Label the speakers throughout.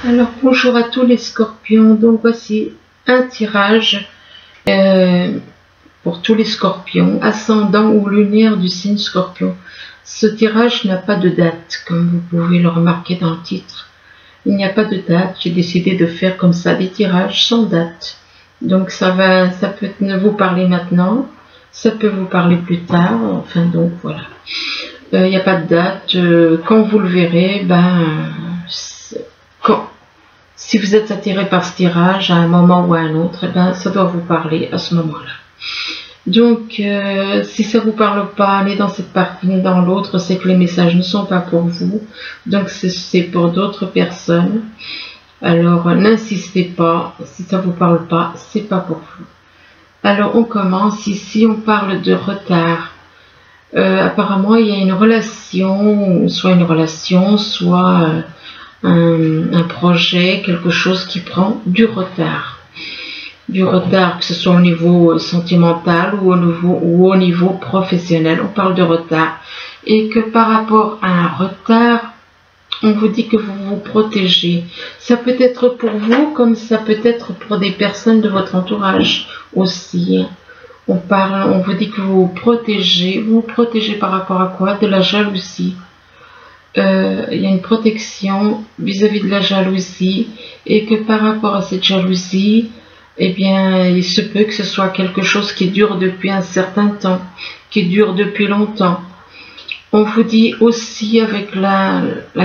Speaker 1: Alors bonjour à tous les scorpions, donc voici un tirage pour tous les scorpions, ascendant ou lunaire du signe scorpion. Ce tirage n'a pas de date, comme vous pouvez le remarquer dans le titre. Il n'y a pas de date, j'ai décidé de faire comme ça des tirages sans date. Donc ça peut vous parler maintenant, ça peut vous parler plus tard, enfin donc voilà. Il n'y a pas de date, quand vous le verrez, si vous êtes attiré par ce tirage à un moment ou à un autre, ça doit vous parler à ce moment-là. Donc, si ça vous parle pas, ni dans cette partie ni dans l'autre, c'est que les messages ne sont pas pour vous. Donc, c'est pour d'autres personnes. Alors, n'insistez pas. Si ça vous parle pas, c'est pas pour vous. Alors, on commence. Ici, on parle de retard. Apparemment, il y a une relation, soit un projet, quelque chose qui prend du retard. Du retard, que ce soit au niveau sentimental ou au niveau professionnel. On parle de retard. Et que par rapport à un retard, on vous dit que vous vous protégez. Ça peut être pour vous, comme ça peut être pour des personnes de votre entourage aussi. On vous dit que vous vous protégez. Vous vous protégez par rapport à quoi? De la jalousie. Il y a une protection vis-à-vis de la jalousie, et que par rapport à cette jalousie, eh bien, il se peut que ce soit quelque chose qui dure depuis un certain temps, qui dure depuis longtemps. On vous dit aussi, avec la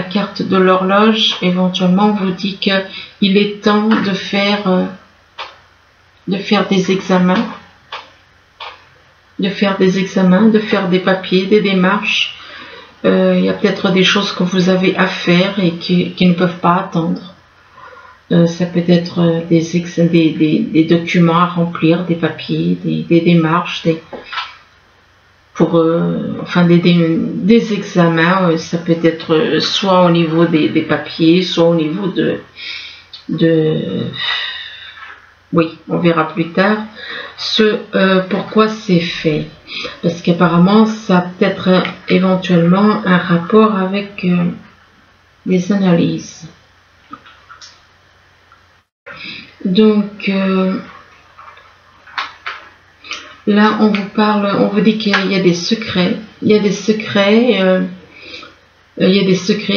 Speaker 1: carte de l'horloge, éventuellement, on vous dit qu'il est temps de faire des examens, de faire des papiers, des démarches. Il y a peut-être des choses que vous avez à faire et qui ne peuvent pas attendre. Ça peut être des documents à remplir, des papiers, des démarches, des examens. Ça peut être soit au niveau des papiers, soit au niveau oui, on verra plus tard pourquoi c'est fait. Parce qu'apparemment, ça a peut-être éventuellement un rapport avec des analyses. Donc, là, on vous dit qu'il y a des secrets. Il y a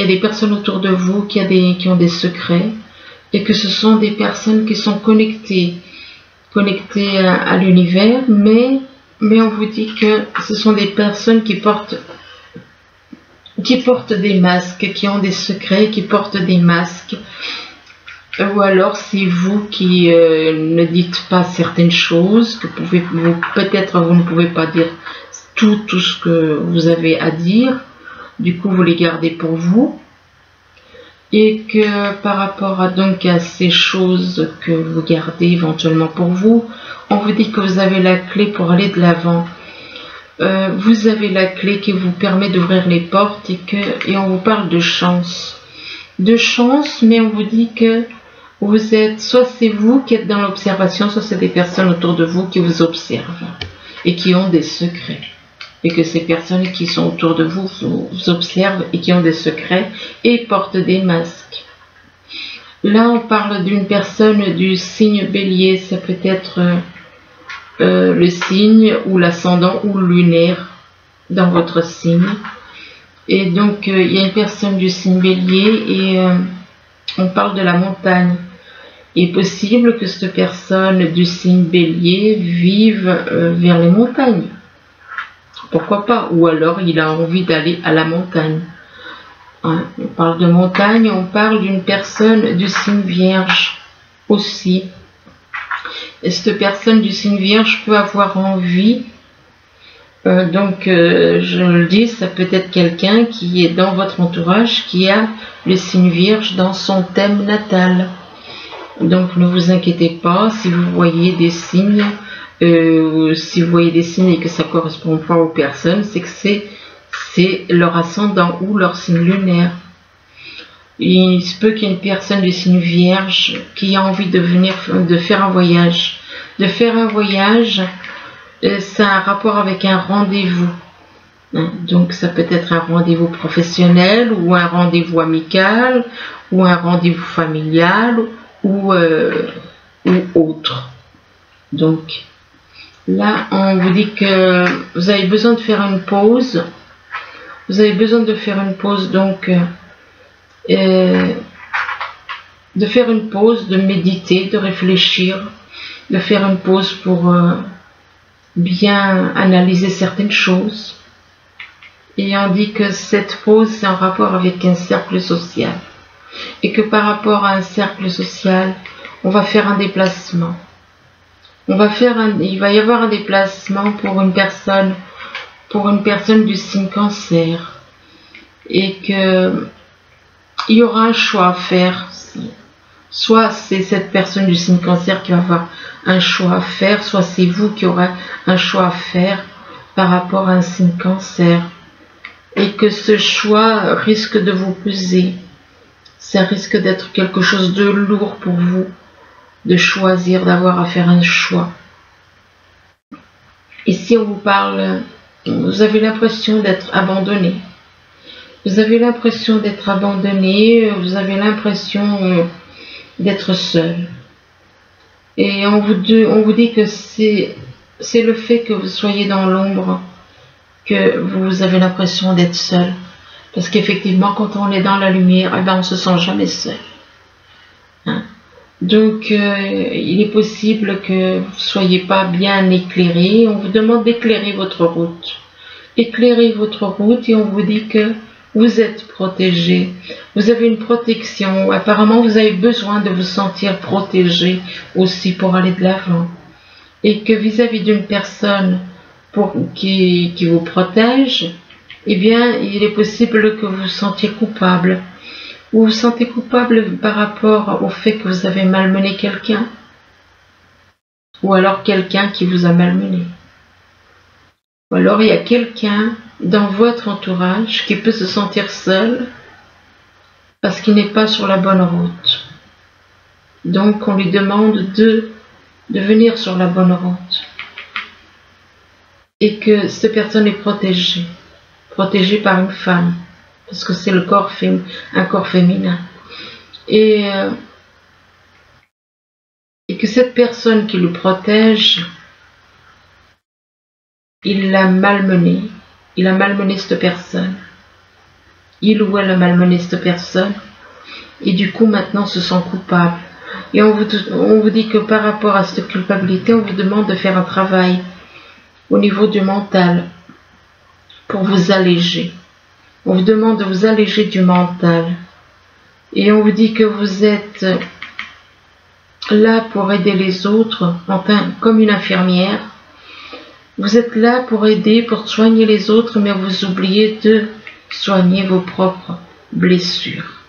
Speaker 1: des personnes autour de vous qui ont des secrets. Et que ce sont des personnes qui sont connectées à l'univers, mais on vous dit que ce sont des personnes qui portent des masques, qui ont des secrets, qui portent des masques. Ou alors c'est vous qui ne dites pas certaines choses, que peut-être vous ne pouvez pas dire tout ce que vous avez à dire, du coup vous les gardez pour vous. Et que par rapport à ces choses que vous gardez éventuellement pour vous, on vous dit que vous avez la clé pour aller de l'avant. Vous avez la clé qui vous permet d'ouvrir les portes, et on vous parle de chance. De chance, mais on vous dit que soit c'est vous qui êtes dans l'observation, soit c'est des personnes autour de vous qui vous observent et qui ont des secrets. Et que ces personnes qui sont autour de vous vous observent et qui ont des secrets et portent des masques. Là, on parle d'une personne du signe bélier. Ça peut être le signe ou l'ascendant ou le lunaire dans votre signe. Et donc, il y a une personne du signe bélier et on parle de la montagne. Il est possible que cette personne du signe bélier vive vers les montagnes. Pourquoi pas? Ou alors il a envie d'aller à la montagne. On parle de montagne, on parle d'une personne du signe vierge aussi. Et cette personne du signe vierge peut avoir envie, je le dis, ça peut être quelqu'un qui est dans votre entourage, qui a le signe vierge dans son thème natal. Donc ne vous inquiétez pas si vous voyez des signes. Si vous voyez des signes et que ça ne correspond pas aux personnes, c'est que c'est leur ascendant ou leur signe lunaire. Il se peut qu'il y ait une personne du signe vierge qui a envie de faire un voyage. De faire un voyage, ça a un rapport avec un rendez-vous. Hein, donc ça peut être un rendez-vous professionnel ou un rendez-vous amical ou un rendez-vous familial ou autre. Donc là, on vous dit que vous avez besoin de faire une pause. Vous avez besoin de faire une pause, donc de faire une pause, de méditer, de réfléchir, de faire une pause pour bien analyser certaines choses. Et on dit que cette pause, c'est en rapport avec un cercle social. Et que par rapport à un cercle social, on va faire un déplacement. Il va y avoir un déplacement pour une personne du signe Cancer. Et que il y aura un choix à faire. Soit c'est cette personne du signe Cancer qui va avoir un choix à faire, soit c'est vous qui aurez un choix à faire par rapport à un signe Cancer. Et que ce choix risque de vous peser. Ça risque d'être quelque chose de lourd pour vous, de choisir, d'avoir à faire un choix. Ici, on vous parle, vous avez l'impression d'être abandonné. Vous avez l'impression d'être abandonné, vous avez l'impression d'être seul. Et on vous dit que c'est le fait que vous soyez dans l'ombre que vous avez l'impression d'être seul. Parce qu'effectivement, quand on est dans la lumière, eh ben, on ne se sent jamais seul. Hein? Donc, il est possible que vous ne soyez pas bien éclairé. On vous demande d'éclairer votre route. Éclairez votre route et on vous dit que vous êtes protégé. Vous avez une protection. Apparemment, vous avez besoin de vous sentir protégé aussi pour aller de l'avant. Et que vis-à-vis d'une personne qui vous protège, eh bien, il est possible que vous vous sentiez coupable. Vous vous sentez coupable par rapport au fait que vous avez malmené quelqu'un. Ou alors quelqu'un qui vous a malmené. Ou alors il y a quelqu'un dans votre entourage qui peut se sentir seul parce qu'il n'est pas sur la bonne route. Donc on lui demande de venir sur la bonne route. Et que cette personne est protégée par une femme, parce que c'est un corps féminin. Et que cette personne qui le protège, il l'a malmené. Il a malmené cette personne. Il ou elle a malmené cette personne. Et du coup, maintenant, se sent coupable. Et on vous dit que par rapport à cette culpabilité, on vous demande de faire un travail au niveau du mental pour vous alléger. On vous demande de vous alléger du mental. Et on vous dit que vous êtes là pour aider les autres, enfin, comme une infirmière. Vous êtes là pour aider, pour soigner les autres, mais vous oubliez de soigner vos propres blessures.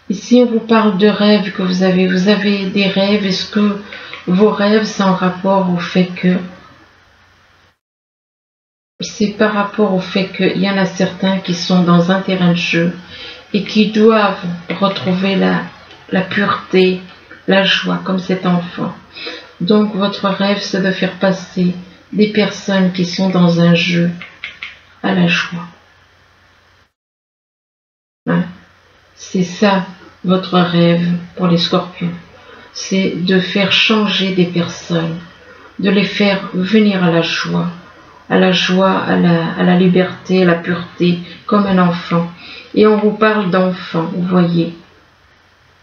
Speaker 1: Ici, on vous parle de rêves que vous avez. Vous avez des rêves. Est-ce que vos rêves, c'est en rapport au fait que... C'est par rapport au fait qu'il y en a certains qui sont dans un terrain de jeu et qui doivent retrouver la pureté, la joie, comme cet enfant. Donc, votre rêve, c'est de faire passer des personnes qui sont dans un jeu à la joie. Hein? C'est ça, votre rêve pour les scorpions. C'est de faire changer des personnes, de les faire venir à la joie, à la liberté, à la pureté, comme un enfant. Et on vous parle d'enfants, vous voyez.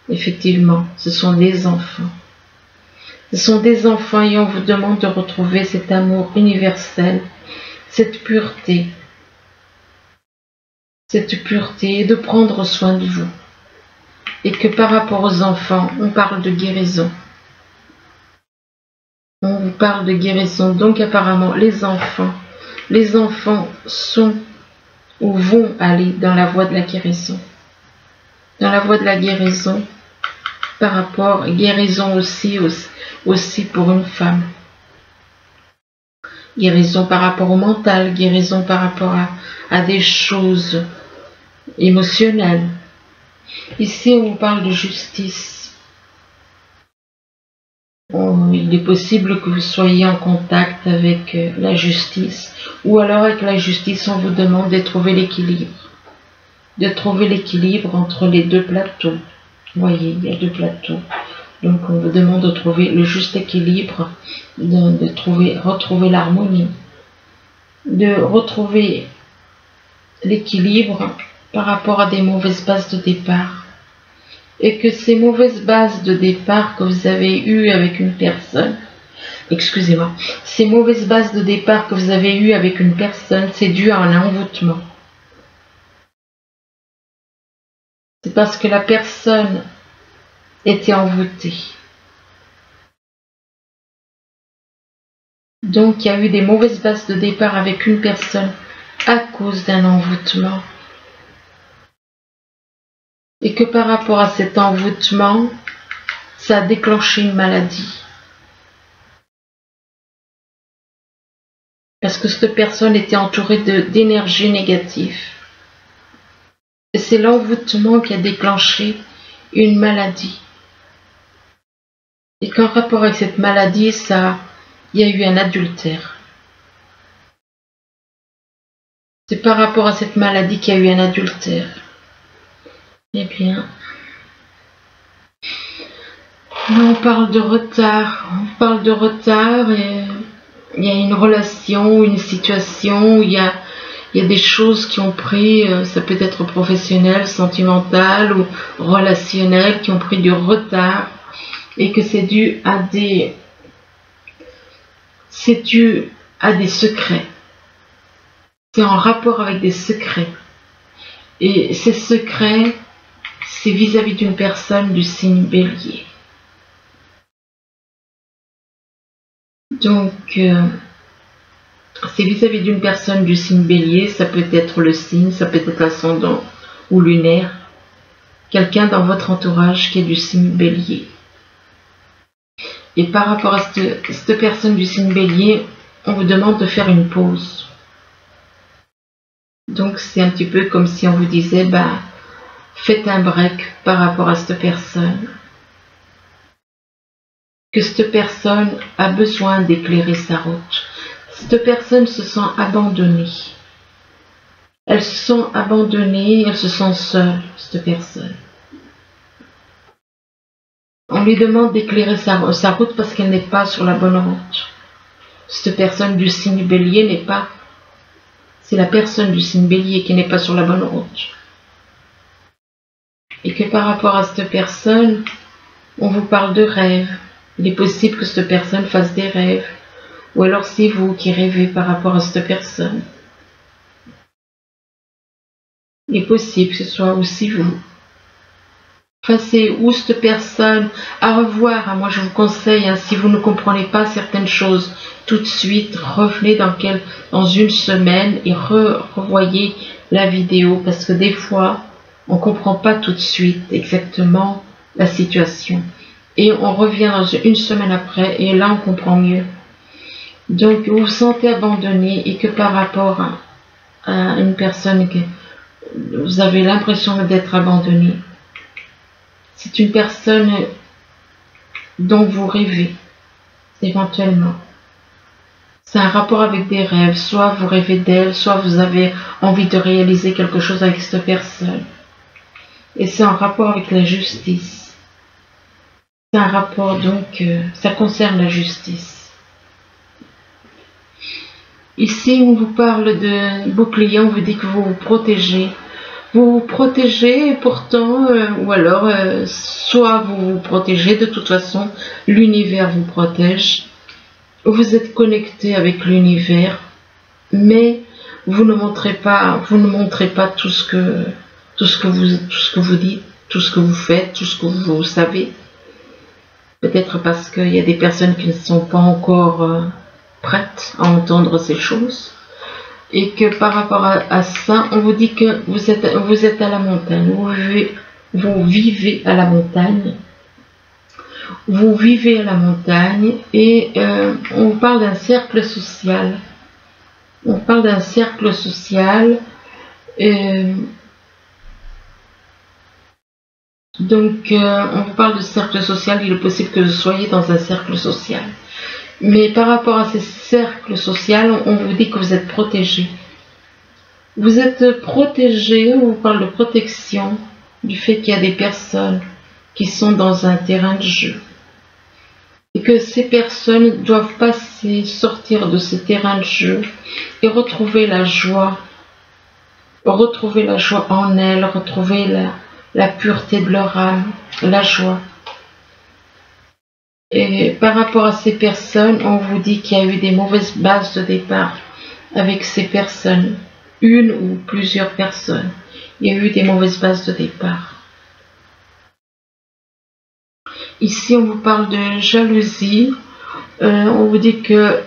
Speaker 1: Effectivement, ce sont des enfants. Ce sont des enfants et on vous demande de retrouver cet amour universel, cette pureté et de prendre soin de vous. Et que par rapport aux enfants, on parle de guérison. On vous parle de guérison. Donc apparemment, les enfants sont ou vont aller dans la voie de la guérison. Dans la voie de la guérison, par rapport, guérison aussi pour une femme. Guérison par rapport au mental, guérison par rapport à des choses émotionnelles. Ici, on parle de justice. il est possible que vous soyez en contact avec la justice, ou alors avec la justice on vous demande de trouver l'équilibre. De trouver l'équilibre entre les deux plateaux. Vous voyez, il y a deux plateaux. Donc on vous demande de trouver le juste équilibre, de retrouver l'harmonie, de retrouver l'équilibre par rapport à des mauvaises bases de départ. Et que ces mauvaises bases de départ que vous avez eues avec une personne, excusez-moi, ces mauvaises bases de départ que vous avez eues avec une personne, c'est dû à un envoûtement. C'est parce que la personne était envoûtée. Donc il y a eu des mauvaises bases de départ avec une personne à cause d'un envoûtement. Et que par rapport à cet envoûtement, ça a déclenché une maladie. Parce que cette personne était entourée d'énergie négative. Et c'est l'envoûtement qui a déclenché une maladie. Et qu'en rapport avec cette maladie, il y a eu un adultère. C'est par rapport à cette maladie qu'il y a eu un adultère. Eh bien, là on parle de retard. On parle de retard et il y a une relation, une situation où il y a des choses qui ont pris, ça peut être professionnel, sentimental ou relationnel, qui ont pris du retard et que c'est dû à des secrets. C'est en rapport avec des secrets. Et ces secrets, c'est vis-à-vis d'une personne du signe Bélier. Donc, c'est vis-à-vis d'une personne du signe Bélier, ça peut être le signe, ça peut être l'ascendant ou lunaire, quelqu'un dans votre entourage qui est du signe Bélier. Et par rapport à cette personne du signe Bélier, on vous demande de faire une pause. Donc c'est un petit peu comme si on vous disait, faites un break par rapport à cette personne. Que cette personne a besoin d'éclairer sa route. Cette personne se sent abandonnée. Elle se sent abandonnée, elle se sent seule, cette personne. On lui demande d'éclairer sa route parce qu'elle n'est pas sur la bonne route. Cette personne du signe Bélier n'est pas. C'est la personne du signe Bélier qui n'est pas sur la bonne route. Et que par rapport à cette personne, on vous parle de rêves. Il est possible que cette personne fasse des rêves. Ou alors c'est vous qui rêvez par rapport à cette personne. Il est possible que ce soit aussi vous. Enfin, c'est où cette personne à revoir. Moi, je vous conseille, si vous ne comprenez pas certaines choses tout de suite, revenez dans une semaine et revoyez la vidéo parce que des fois, on ne comprend pas tout de suite exactement la situation. Et on revient dans une semaine après et là, on comprend mieux. Donc, vous vous sentez abandonné et que par rapport à une personne que vous avez l'impression d'être abandonné. C'est une personne dont vous rêvez, éventuellement. C'est un rapport avec des rêves. Soit vous rêvez d'elle, soit vous avez envie de réaliser quelque chose avec cette personne. Et c'est en rapport avec la justice. C'est un rapport, donc, ça concerne la justice. Ici, on vous parle de bouclier, on vous dit que vous vous protégez. Vous vous protégez et pourtant, ou alors, soit vous vous protégez, de toute façon, l'univers vous protège. Vous êtes connecté avec l'univers, mais vous ne montrez pas tout ce que vous dites, tout ce que vous faites, tout ce que vous savez. Peut-être parce qu'il y a des personnes qui ne sont pas encore prêtes à entendre ces choses. Et que par rapport à ça, on vous dit que vous êtes à la montagne, vous vivez à la montagne. Vous vivez à la montagne et on vous parle d'un cercle social. On parle d'un cercle social. Donc, on vous parle de cercle social, il est possible que vous soyez dans un cercle social. Mais par rapport à ces cercles sociaux, on vous dit que vous êtes protégé. Vous êtes protégé, on vous parle de protection, du fait qu'il y a des personnes qui sont dans un terrain de jeu. Et que ces personnes doivent sortir de ce terrain de jeu et retrouver la joie en elles, retrouver la pureté de leur âme, la joie. Et par rapport à ces personnes, on vous dit qu'il y a eu des mauvaises bases de départ avec ces personnes, une ou plusieurs personnes. Il y a eu des mauvaises bases de départ. Ici, on vous parle de jalousie. On vous dit que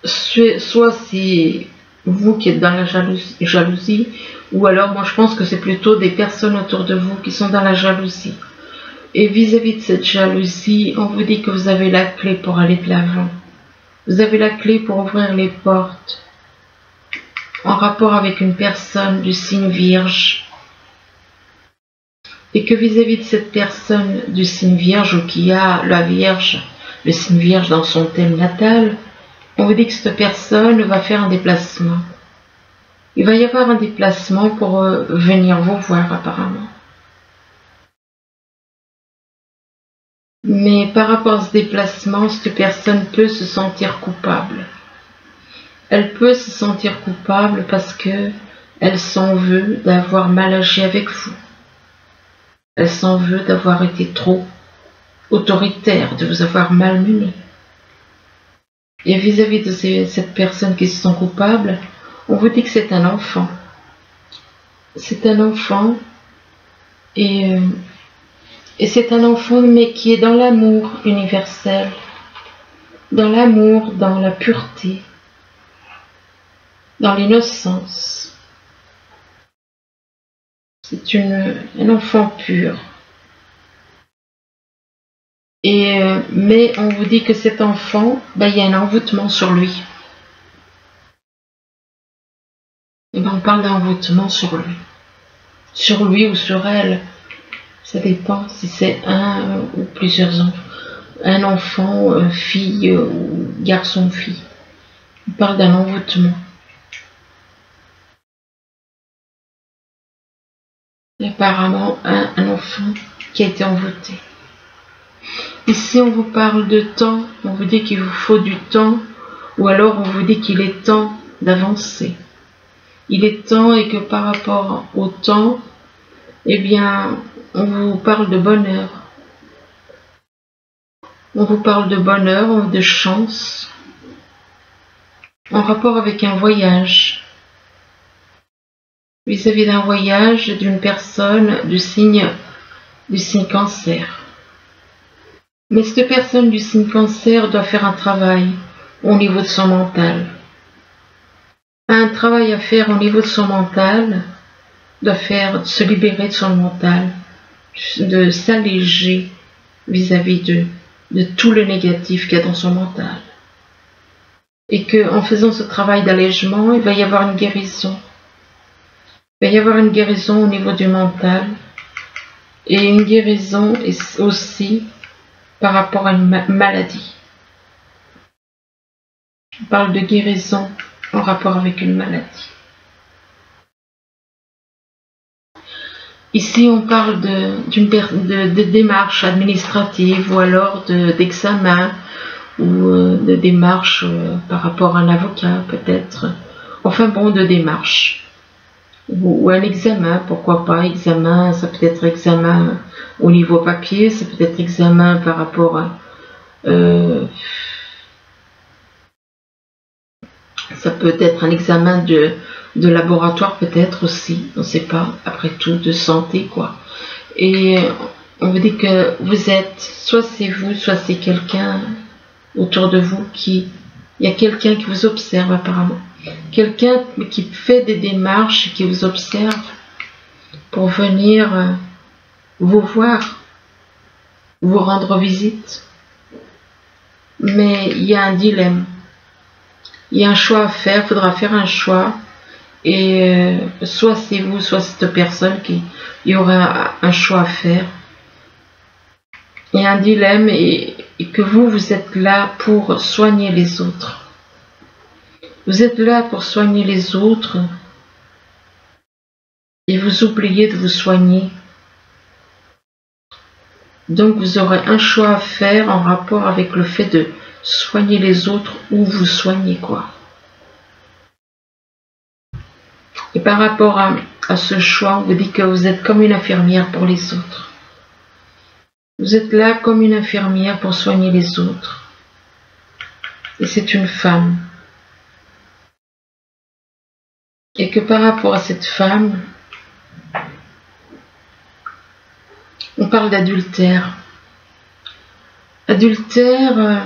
Speaker 1: soit c'est vous qui êtes dans la jalousie, ou alors moi je pense que c'est plutôt des personnes autour de vous qui sont dans la jalousie. Et vis-à-vis de cette jalousie, on vous dit que vous avez la clé pour aller de l'avant. Vous avez la clé pour ouvrir les portes en rapport avec une personne du signe Vierge. Et que vis-à-vis de cette personne du signe Vierge, ou qui a la Vierge, le signe Vierge dans son thème natal, on vous dit que cette personne va faire un déplacement. Il va y avoir un déplacement pour venir vous voir apparemment. Mais par rapport à ce déplacement, cette personne peut se sentir coupable. Elle peut se sentir coupable parce que elle s'en veut d'avoir mal agi avec vous. Elle s'en veut d'avoir été trop autoritaire, de vous avoir malmené. Et vis-à-vis de cette personne qui se sent coupable, on vous dit que c'est un enfant. C'est un enfant et c'est un enfant mais qui est dans l'amour universel, dans l'amour, dans la pureté, dans l'innocence. C'est un enfant pur. Mais on vous dit que cet enfant, il y a un envoûtement sur lui. Et on parle d'envoûtement sur lui. Sur lui ou sur elle. Ça dépend si c'est un ou plusieurs enfants. Un enfant, fille ou garçon-fille. On parle d'un envoûtement. Et apparemment, un enfant qui a été envoûté. Ici, on vous parle de temps, on vous dit qu'il vous faut du temps, ou alors on vous dit qu'il est temps d'avancer. Il est temps et que par rapport au temps, eh bien, on vous parle de bonheur. On vous parle de bonheur, de chance, en rapport avec un voyage. Vis-à-vis d'un voyage d'une personne du signe Cancer. Mais cette personne du signe Cancer doit faire un travail au niveau de son mental. Un travail à faire au niveau de son mental, doit se libérer de son mental, de s'alléger vis-à-vis de tout le négatif qu'il y a dans son mental. Et qu'en faisant ce travail d'allègement, il va y avoir une guérison. Il va y avoir une guérison au niveau du mental et une guérison aussi par rapport à une maladie. On parle de guérison en rapport avec une maladie. Ici, on parle de démarches administratives ou alors d'examen ou de démarches par rapport à un avocat peut-être. Enfin bon, de démarches. Ou un examen, pourquoi pas, examen, ça peut être examen au niveau papier, ça peut être examen par rapport à... ça peut être un examen de laboratoire peut-être aussi, on ne sait pas, après tout, de santé quoi. Et on vous dit que vous êtes, soit c'est vous, soit c'est quelqu'un autour de vous qui... Il y a quelqu'un qui vous observe apparemment. Quelqu'un qui fait des démarches, qui vous observe pour venir vous voir, vous rendre visite. Mais il y a un dilemme. Il y a un choix à faire, il faudra faire un choix. Et soit c'est vous, soit cette personne qui y aura un choix à faire. Il y a un dilemme et que vous êtes là pour soigner les autres. Vous êtes là pour soigner les autres et vous oubliez de vous soigner. Donc vous aurez un choix à faire en rapport avec le fait de soigner les autres ou vous soigner quoi. Et par rapport à ce choix, on vous dit que vous êtes comme une infirmière pour les autres. Vous êtes là comme une infirmière pour soigner les autres. Et c'est une femme. Et que par rapport à cette femme, on parle d'adultère. Adultère,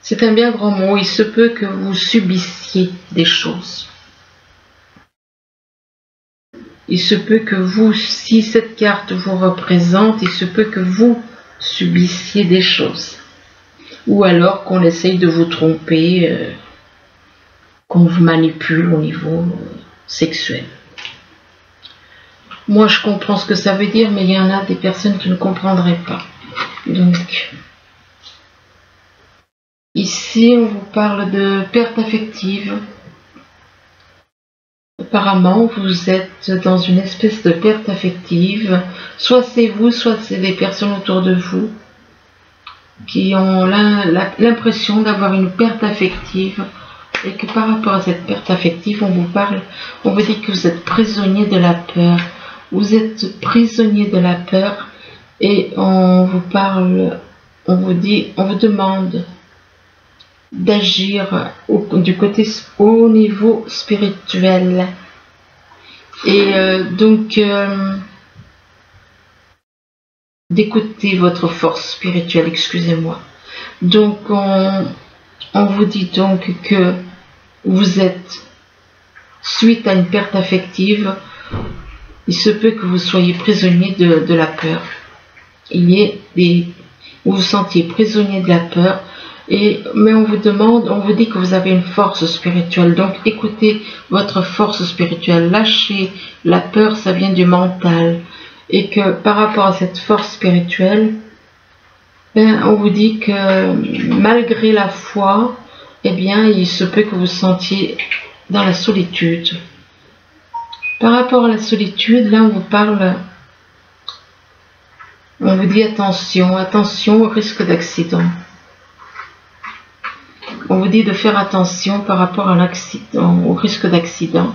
Speaker 1: c'est un bien grand mot. Il se peut que vous subissiez des choses. Il se peut que vous, si cette carte vous représente, il se peut que vous subissiez des choses. Ou alors qu'on essaye de vous tromper, qu'on vous manipule au niveau sexuel. Moi, je comprends ce que ça veut dire, mais il y en a des personnes qui ne comprendraient pas. Donc, ici, on vous parle de perte affective. Apparemment, vous êtes dans une espèce de perte affective. Soit c'est vous, soit c'est des personnes autour de vous qui ont l'impression d'avoir une perte affective. Et que par rapport à cette perte affective, on vous dit que vous êtes prisonnier de la peur. Vous êtes prisonnier de la peur et on vous parle, on vous demande d'agir au niveau spirituel. Et donc, d'écouter votre force spirituelle, excusez-moi. Donc, on vous dit donc que vous êtes, suite à une perte affective, il se peut que vous soyez prisonnier de la peur. Vous vous sentiez prisonnier de la peur, mais on vous dit que vous avez une force spirituelle. Donc écoutez votre force spirituelle, lâchez la peur, ça vient du mental. Et que par rapport à cette force spirituelle, on vous dit que malgré la foi, eh bien, il se peut que vous sentiez dans la solitude. Par rapport à la solitude, là on vous dit attention au risque d'accident. On vous dit de faire attention par rapport à l'accident, au risque d'accident.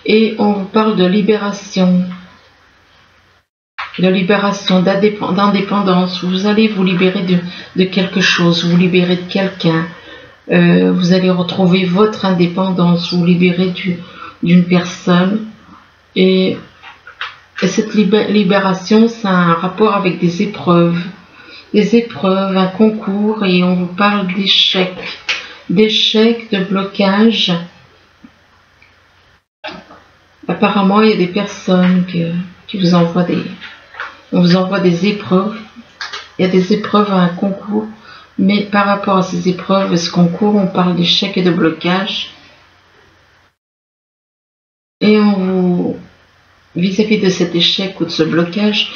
Speaker 1: Et on vous parle de libération, d'indépendance. Vous allez vous libérer de quelque chose, vous libérer de quelqu'un. Vous allez retrouver votre indépendance, vous libérer d'une personne. Et cette libération, c'est un rapport avec des épreuves, un concours, et on vous parle d'échecs, de blocages. Apparemment, il y a des personnes qui vous envoient des épreuves. Il y a des épreuves à un concours, mais par rapport à ces épreuves et ce concours, on parle d'échecs et de blocages. Et vis-à-vis de cet échec ou de ce blocage,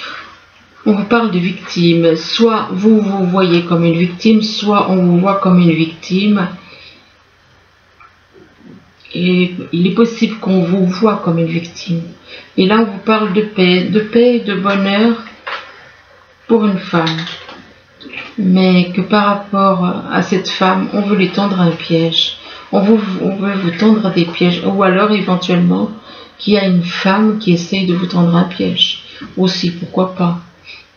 Speaker 1: on vous parle de victime. Soit vous voyez comme une victime, soit on vous voit comme une victime. Et il est possible qu'on vous voit comme une victime. Et là, on vous parle de paix et de bonheur pour une femme. Mais que par rapport à cette femme, on veut lui tendre un piège. On veut vous tendre des pièges. Ou alors, éventuellement, qu'il y a une femme qui essaye de vous tendre un piège. Aussi, pourquoi pas.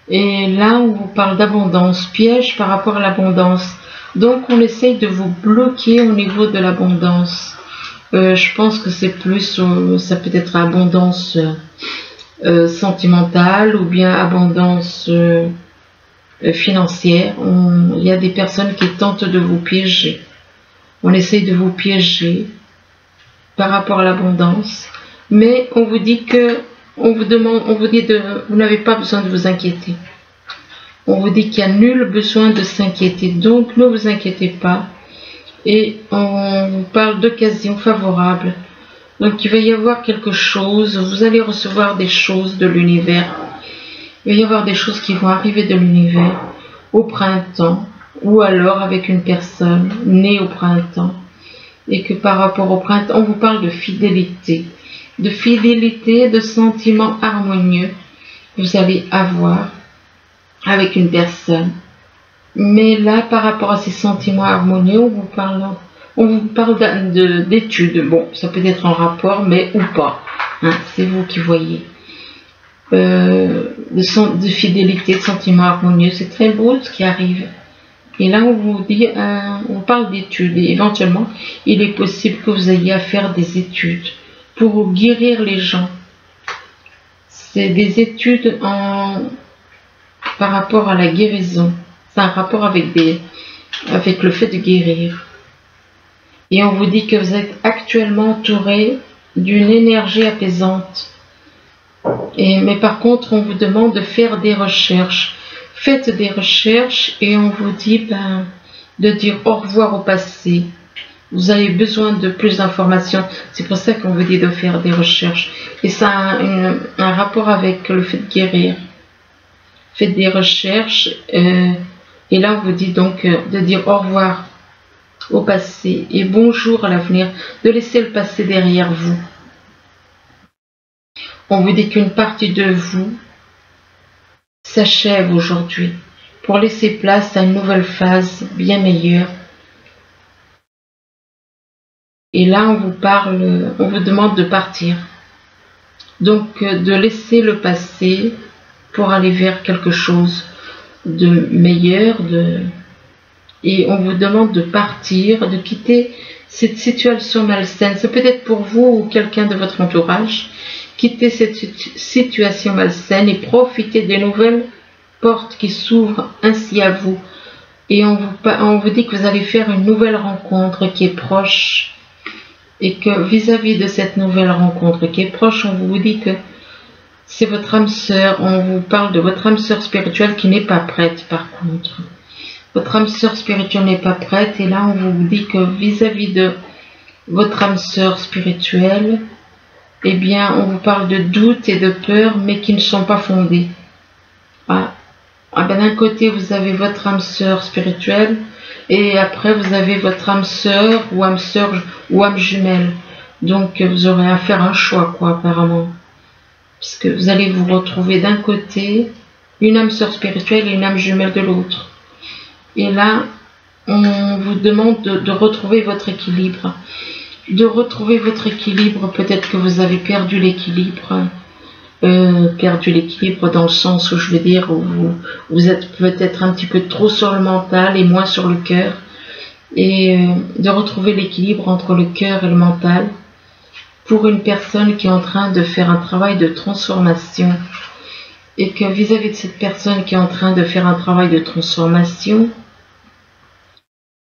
Speaker 1: Et là, on vous parle d'abondance. Piège par rapport à l'abondance. Donc, on essaye de vous bloquer au niveau de l'abondance. Je pense que c'est plus, ça peut être abondance sentimentale ou bien abondance financière. Il y a des personnes qui tentent de vous piéger. On essaye de vous piéger par rapport à l'abondance. Mais on vous dit vous n'avez pas besoin de vous inquiéter. On vous dit qu'il n'y a nul besoin de s'inquiéter. Donc, ne vous inquiétez pas. Et on vous parle d'occasion favorable. Donc il va y avoir quelque chose, vous allez recevoir des choses de l'univers. Il va y avoir des choses qui vont arriver de l'univers au printemps, ou alors avec une personne née au printemps. Et que par rapport au printemps, on vous parle de fidélité, de sentiments harmonieux que vous allez avoir avec une personne. Mais là, par rapport à ces sentiments harmonieux, on vous parle d'études. Bon, ça peut être en rapport, mais ou pas. Hein, c'est vous qui voyez. De fidélité, de sentiments harmonieux, c'est très beau ce qui arrive. Et là, on vous dit, on parle d'études. Et éventuellement, il est possible que vous ayez à faire des études pour guérir les gens. C'est des études par rapport à la guérison. C'est un rapport avec le fait de guérir. Et on vous dit que vous êtes actuellement entouré d'une énergie apaisante. Mais par contre, on vous demande de faire des recherches. Faites des recherches et on vous dit de dire au revoir au passé. Vous avez besoin de plus d'informations. C'est pour ça qu'on vous dit de faire des recherches. Et ça a un rapport avec le fait de guérir. Faites des recherches. Et là, on vous dit donc de dire au revoir au passé et bonjour à l'avenir, de laisser le passé derrière vous. On vous dit qu'une partie de vous s'achève aujourd'hui pour laisser place à une nouvelle phase bien meilleure. Et là, on vous demande de partir. Donc, de laisser le passé pour aller vers quelque chose de meilleur, et on vous demande de partir, de quitter cette situation malsaine. C'est peut-être pour vous ou quelqu'un de votre entourage. Quittez cette situation malsaine et profitez des nouvelles portes qui s'ouvrent ainsi à vous. Et on vous dit que vous allez faire une nouvelle rencontre qui est proche. Et que vis-à-vis de cette nouvelle rencontre qui est proche, on vous dit que c'est votre âme sœur. On vous parle de votre âme sœur spirituelle qui n'est pas prête par contre. Votre âme sœur spirituelle n'est pas prête. Et là, on vous dit que vis-à-vis de votre âme sœur spirituelle, eh bien, on vous parle de doutes et de peurs, mais qui ne sont pas fondés. D'un côté, vous avez votre âme sœur spirituelle, et après, vous avez votre âme sœur ou âme jumelle. Donc, vous aurez à faire un choix, apparemment. Parce que vous allez vous retrouver d'un côté, une âme sœur spirituelle et une âme jumelle de l'autre. Et là, on vous demande de retrouver votre équilibre. De retrouver votre équilibre, peut-être que vous avez perdu l'équilibre. Perdu l'équilibre dans le sens où je veux dire, où vous êtes peut-être un petit peu trop sur le mental et moins sur le cœur. Et de retrouver l'équilibre entre le cœur et le mental pour une personne qui est en train de faire un travail de transformation. Et que vis-à-vis de cette personne qui est en train de faire un travail de transformation,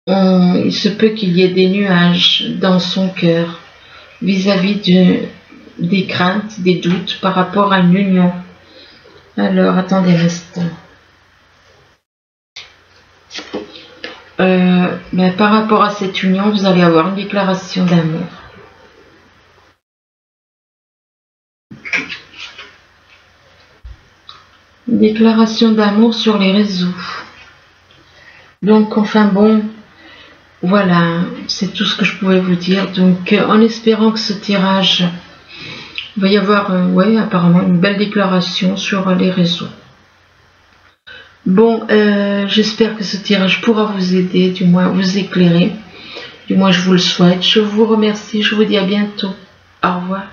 Speaker 1: il se peut qu'il y ait des nuages dans son cœur vis-à-vis des craintes, des doutes par rapport à une union. Alors, attendez un instant. Par rapport à cette union, vous allez avoir une déclaration d'amour. Une déclaration d'amour sur les réseaux. Donc, enfin bon, voilà, c'est tout ce que je pouvais vous dire. Donc, en espérant que ce tirage, il va y avoir, apparemment, une belle déclaration sur les réseaux. Bon, j'espère que ce tirage pourra vous aider, du moins vous éclairer. Du moins, je vous le souhaite. Je vous remercie, je vous dis à bientôt. Au revoir.